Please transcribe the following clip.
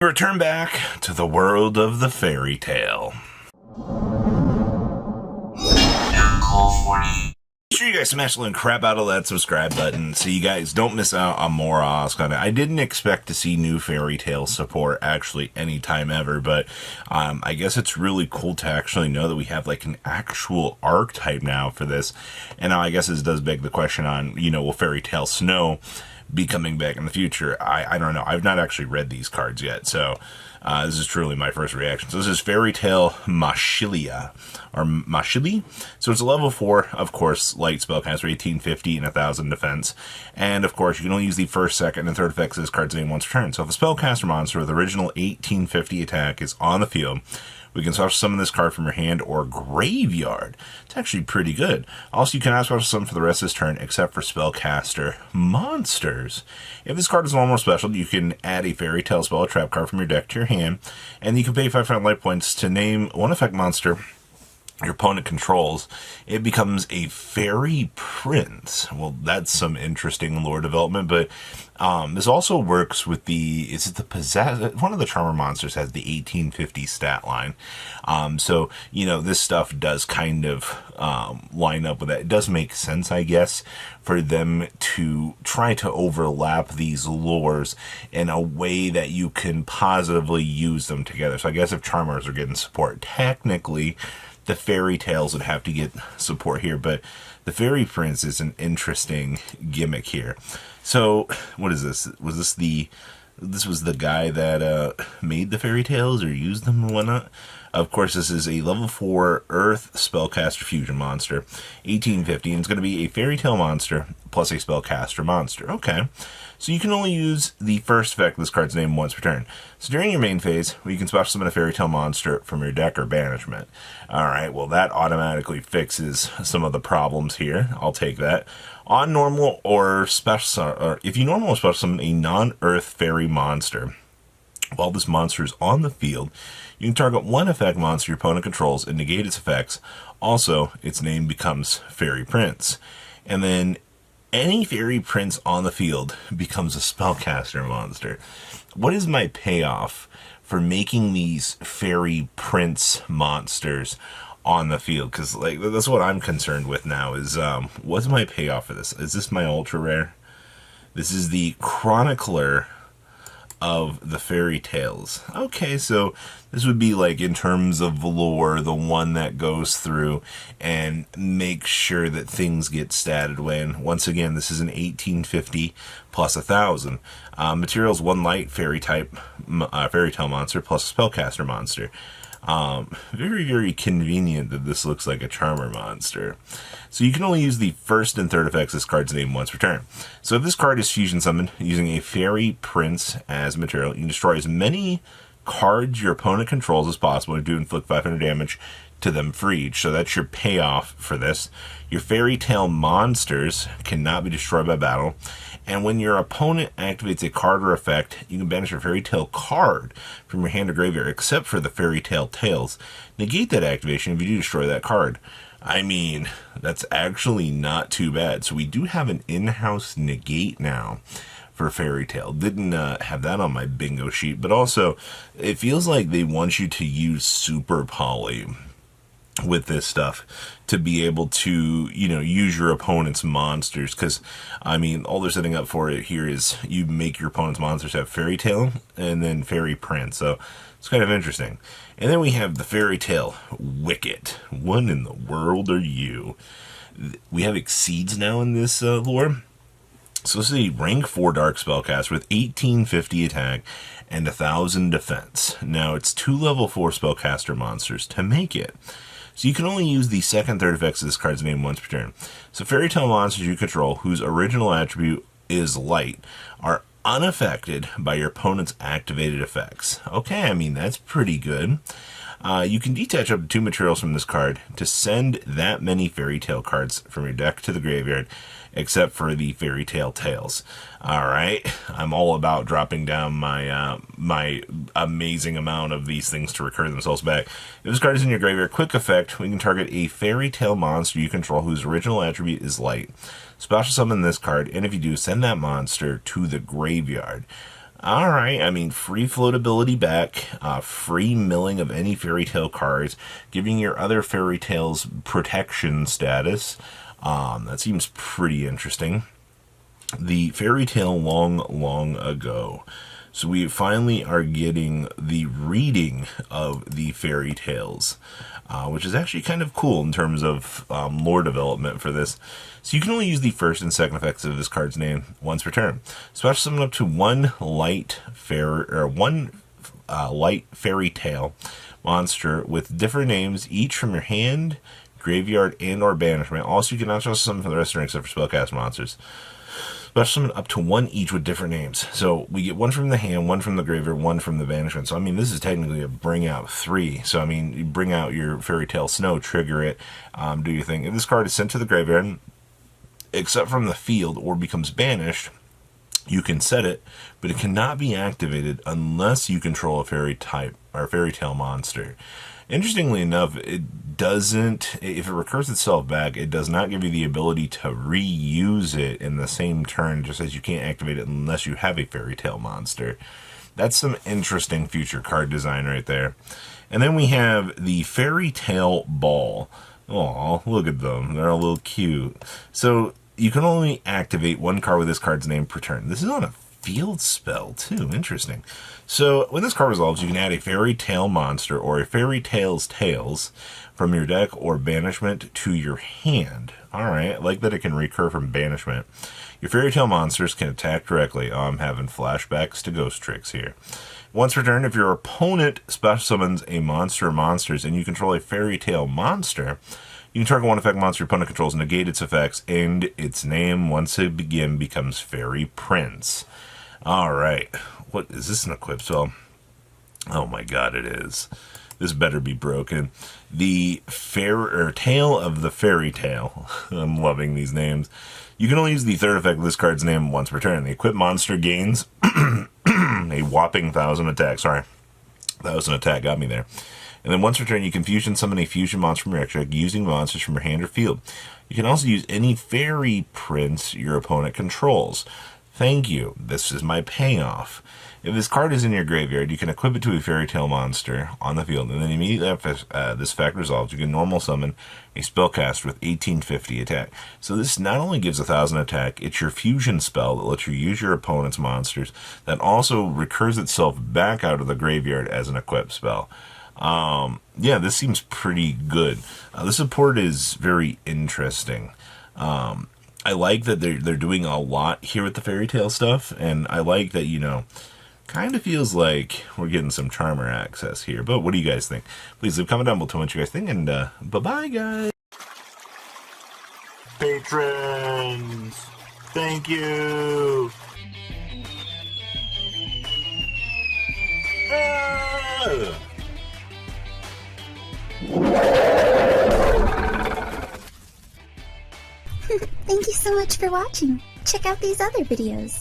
Return back to the world of the fairy tale. Make sure you guys smash the crap out of that subscribe button so you guys don't miss out on more awesome content. I didn't expect to see new fairy tale support actually anytime ever, but I guess it's really cool to actually know that we have like an actual archetype now for this. And now I guess this does beg the question on, will Fairy Tale Snow be coming back in the future? I don't know. I've not actually read these cards yet, so this is truly my first reaction. So this is Fairy Tale Matchlille, or Matchlille. So it's a level 4, of course, light spellcaster, 1850 and 1000 defense. And of course, you can only use the first, second, and third effects of this card's name once per turn. So if a spellcaster monster with original 1850 attack is on the field, we can special summon this card from your hand or graveyard. It's actually pretty good. Also, you cannot special summon for the rest of this turn except for spellcaster monsters. If this card is one more special, you can add a Fairy Tale spell or trap card from your deck to your hand, and you can pay 500 life points to name one effect monster your opponent controls. It becomes a fairy prince. Well, that's some interesting lore development, but this also works with one of the charmer monsters has the 1850 stat line. So, this stuff does kind of line up with that. It does make sense, I guess, for them to try to overlap these lores in a way that you can positively use them together. So I guess if charmers are getting support, technically the fairy tales would have to get support here, but the fairy prince is an interesting gimmick here. So what is this? This was the guy that made the fairy tales or used them or whatnot? Of course, this is a level 4 Earth Spellcaster Fusion monster, 1850, and it's going to be a Fairy Tale monster plus a Spellcaster monster. Okay, so you can only use the first effect of this card's name once per turn. So during your main phase, you can special summon a Fairy Tale monster from your deck or banishment. Alright, well that automatically fixes some of the problems here. I'll take that. On normal or special, or if you normal or special summon a non-Earth fairy monster, while this monster is on the field, you can target one effect monster your opponent controls and negate its effects. Also, its name becomes Fairy Prince. And then any Fairy Prince on the field becomes a spellcaster monster. What is my payoff for making these Fairy Prince monsters on the field? Because that's what I'm concerned with now is what's my payoff for this? Is this my ultra rare? This is the Chronicler of the fairy tales. Okay, so this would be like, in terms of lore, the one that goes through and makes sure that things get statted when. Once again, this is an 1850 plus 1000. Materials 1 light fairy type fairy tale monster plus a spellcaster monster. Very, very convenient that this looks like a charmer monster. So you can only use the first and third effects of this card's name once per turn. So if this card is fusion summoned using a Fairy Prince as material, you can destroy as many cards your opponent controls as possible and do inflict 500 damage to them for each. So that's your payoff for this. Your Fairy Tale monsters cannot be destroyed by battle. And when your opponent activates a card or effect, you can banish a Fairy Tale card from your hand or graveyard, except for the Fairy Tale Tales. Negate that activation if you do destroy that card. I mean, that's actually not too bad. So we do have an in-house negate now for Fairy Tale. Didn't have that on my bingo sheet, but also it feels like they want you to use Super Poly with this stuff to be able to, use your opponent's monsters. Because, I mean, all they're setting up for it here is you make your opponent's monsters have Fairy Tale and then Fairy Prince. So it's kind of interesting. And then we have the Fairy Tale Wicket. What in the world are you? We have Exceeds now in this lore. So this is a rank 4 dark spellcaster with 1850 attack and 1000 defense. Now it's 2 level 4 spellcaster monsters to make it. So you can only use the second, third effects of this card's name once per turn. So Fairy Tale monsters you control, whose original attribute is light, are unaffected by your opponent's activated effects. Okay, I mean, that's pretty good. You can detach up to 2 materials from this card to send that many Fairy Tale cards from your deck to the graveyard, except for the Fairy Tale Tales. Alright, I'm all about dropping down my my amazing amount of these things to recur themselves back. If this card is in your graveyard, quick effect, we can target a Fairy Tale monster you control whose original attribute is light. Special summon this card, and if you do, send that monster to the graveyard. All right, I mean, free floatability back, free milling of any fairy tale cards, giving your other fairy tales protection status. That seems pretty interesting. The fairy tale long, long ago. So we finally are getting the reading of the fairy tales, which is actually kind of cool in terms of lore development for this. So you can only use the first and second effects of this card's name once per turn. Special summon up to one light fairy tale monster with different names, each from your hand, graveyard, and/or banishment. Also, you can not just summon for the rest of the turn except for spellcast monsters. Special summon up to one each with different names. So we get one from the hand, one from the graveyard, one from the banishment. So I mean, this is technically a bring out 3. So I mean, you bring out your fairy tale snow, trigger it, do your thing. If this card is sent to the graveyard, except from the field, or becomes banished, you can set it, but it cannot be activated unless you control a fairy type or fairy tale monster. Interestingly enough, it doesn't, if it recurs itself back, it does not give you the ability to reuse it in the same turn, just as you can't activate it unless you have a fairy tale monster. That's some interesting future card design right there. And then we have the fairy tale ball. Aw, look at them. They're a little cute. So you can only activate one card with this card's name per turn. This is on a field spell too. Interesting. So when this card resolves, you can add a fairy tale monster or a fairy tale's tales from your deck or banishment to your hand. Alright, I like that it can recur from banishment. Your fairy tale monsters can attack directly. Oh, I'm having flashbacks to Ghost Tricks here. Once per turn, if your opponent special summons a monster or monsters and you control a fairy tale monster, you can target one effect monster your opponent controls, negate its effects, and its name, once it becomes Fairy Prince. Alright, what is this, an equip spell? Oh my god, it is. This better be broken. The Tale of the Fairy Tale. I'm loving these names. You can only use the third effect of this card's name once per turn. The equipped monster gains a whopping 1,000 attack. Sorry, 1,000 attack got me there. And then once per turn, you can fusion summon a fusion monster from your extra deck using monsters from your hand or field. You can also use any fairy prince your opponent controls. Thank you. This is my payoff. If this card is in your graveyard, you can equip it to a fairy tale monster on the field, and then immediately after this fact resolves, you can normal summon a spellcaster with 1850 attack. So this not only gives 1,000 attack, it's your fusion spell that lets you use your opponent's monsters that also recurs itself back out of the graveyard as an equip spell. Yeah, this seems pretty good. The support is very interesting. I like that they're doing a lot here with the fairy tale stuff, and I like that, you know, kind of feels like we're getting some Charmer access here. But what do you guys think? Please leave a comment down below, tell me what you guys think, and bye-bye, guys. Patrons, thank you. Thank you so much for watching. Check out these other videos.